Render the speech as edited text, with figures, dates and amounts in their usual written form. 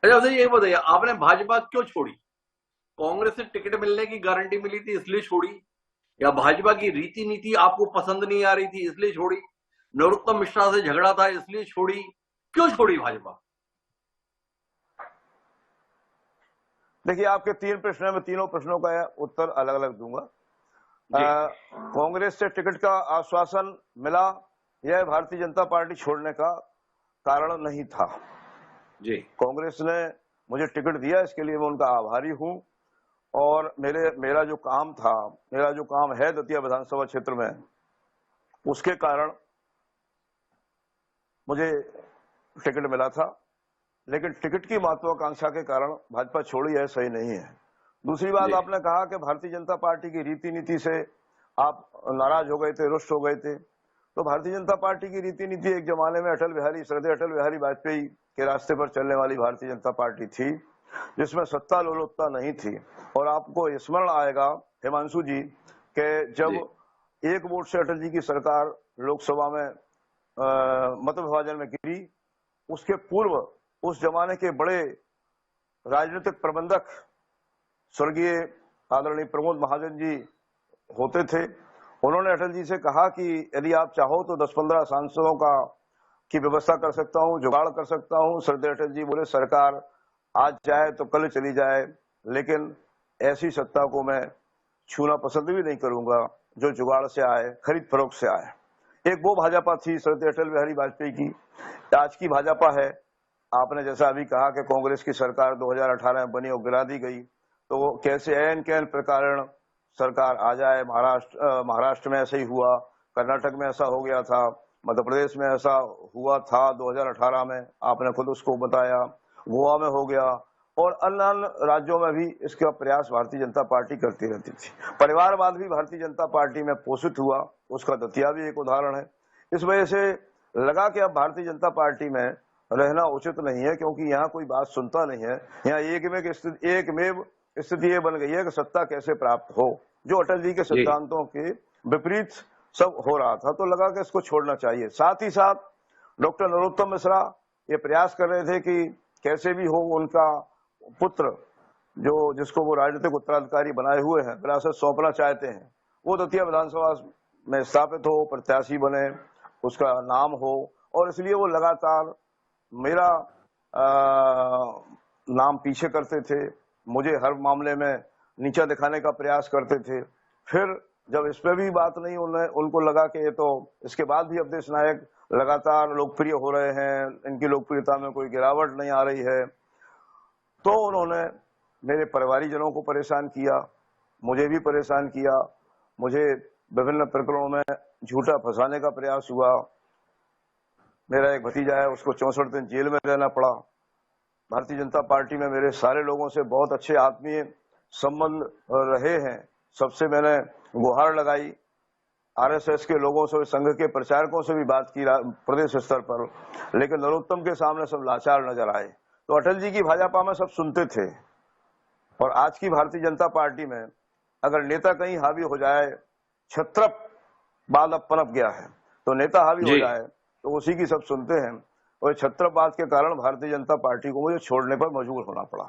अच्छा मुझे ये बताइए, आपने भाजपा क्यों छोड़ी? कांग्रेस से टिकट मिलने की गारंटी मिली थी इसलिए छोड़ी, या भाजपा की रीति नीति आपको पसंद नहीं आ रही थी इसलिए छोड़ी, नरोत्तम मिश्रा से झगड़ा था इसलिए छोड़ी? क्यों छोड़ी भाजपा? देखिए, आपके 3 प्रश्न है, मैं तीनों प्रश्नों का उत्तर अलग अलग दूंगा। कांग्रेस से टिकट का आश्वासन मिला, यह भारतीय जनता पार्टी छोड़ने का कारण नहीं था जी। कांग्रेस ने मुझे टिकट दिया, इसके लिए मैं उनका आभारी हूं। और मेरा जो काम था, मेरा जो काम है दतिया विधानसभा क्षेत्र में, उसके कारण मुझे टिकट मिला था। लेकिन टिकट की महत्वाकांक्षा के कारण भाजपा छोड़ी है, सही नहीं है। दूसरी बात, आपने कहा कि भारतीय जनता पार्टी की रीति नीति से आप नाराज हो गए थे, रुष्ट हो गए थे। तो भारतीय जनता पार्टी की रीति नीति एक जमाने में श्रद्धेय अटल बिहारी वाजपेयी के रास्ते पर चलने वाली भारतीय जनता पार्टी थी, जिसमें सत्ता लोलुपता नहीं थी। और आपको स्मरण आएगा हिमांशु जी के जब एक वोट से अटल जी की सरकार लोकसभा में मत विभाजन में गिरी, उसके पूर्व उस जमाने के बड़े राजनीतिक प्रबंधक स्वर्गीय आदरणीय प्रमोद महाजन जी होते थे। उन्होंने अटल जी से कहा कि यदि आप चाहो तो 10-15 सांसदों की व्यवस्था कर सकता हूं, जुगाड़ कर सकता हूं। श्रद्धेय अटल जी बोले, सरकार आज जाए तो कल चली जाए, लेकिन ऐसी सत्ता को मैं छूना पसंद भी नहीं करूंगा जो जुगाड़ से आए, खरीद फरोख्त से आए। एक वो भाजपा थी श्रद्धेय अटल बिहारी वाजपेयी की। आज की भाजपा है, आपने जैसा अभी कहा कि कांग्रेस की सरकार 2018 में बनी और गिरा दी गई, तो वो कैसे ऐन कैन प्रकार सरकार आ जाए। महाराष्ट्र में ऐसे ही हुआ, कर्नाटक में ऐसा हो गया था, मध्य प्रदेश में ऐसा हुआ था 2018 में, आपने खुद उसको बताया, गोवा में हो गया, और अन्य राज्यों में भी इसका प्रयास भारतीय जनता पार्टी करती रहती थी। परिवारवाद भी भारतीय जनता पार्टी में पोषित हुआ, उसका दतिया भी एक उदाहरण है। इस वजह से लगा कि अब भारतीय जनता पार्टी में रहना उचित नहीं है, क्योंकि यहाँ कोई बात सुनता नहीं है। यहाँ एकमेव स्थिति ये बन गई है कि सत्ता कैसे प्राप्त हो, जो अटल जी के सिद्धांतों के विपरीत सब हो रहा था। तो लगा कि इसको छोड़ना चाहिए। साथ ही साथ डॉक्टर नरोत्तम मिश्रा ये प्रयास कर रहे थे कि कैसे भी हो उनका पुत्र, जिसको वो राजनीतिक उत्तराधिकारी बनाए हुए हैं, विरासत सौंपना चाहते हैं, वो दतिया विधानसभा में स्थापित हो, प्रत्याशी बने, उसका नाम हो। और इसलिए वो लगातार मेरा नाम पीछे करते थे, मुझे हर मामले में नीचा दिखाने का प्रयास करते थे। फिर जब इस पे भी बात नहीं, उनको लगा कि ये तो इसके बाद भी अवधेश नायक लगातार लोकप्रिय हो रहे हैं, इनकी लोकप्रियता में कोई गिरावट नहीं आ रही है, तो उन्होंने मेरे परिवारीजनों को परेशान किया, मुझे भी परेशान किया। मुझे विभिन्न प्रकरणों में झूठा फंसाने का प्रयास हुआ। मेरा एक भतीजा है, उसको 64 दिन जेल में रहना पड़ा। भारतीय जनता पार्टी में मेरे सारे लोगों से बहुत अच्छे आत्मीय संबंध रहे हैं। सबसे मैंने गुहार लगाई, आरएसएस के लोगों से, संघ के प्रचारकों से भी बात की प्रदेश स्तर पर, लेकिन नरोत्तम के सामने सब लाचार नजर आए। तो अटल जी की भाजपा में सब सुनते थे, और आज की भारतीय जनता पार्टी में अगर नेता कहीं हावी हो जाए, छत्रपवाद अब पनप गया है, तो नेता हावी हो जाए तो उसी की सब सुनते हैं। और छत्रपवाद के कारण भारतीय जनता पार्टी को मुझे छोड़ने पर मजबूर होना पड़ा।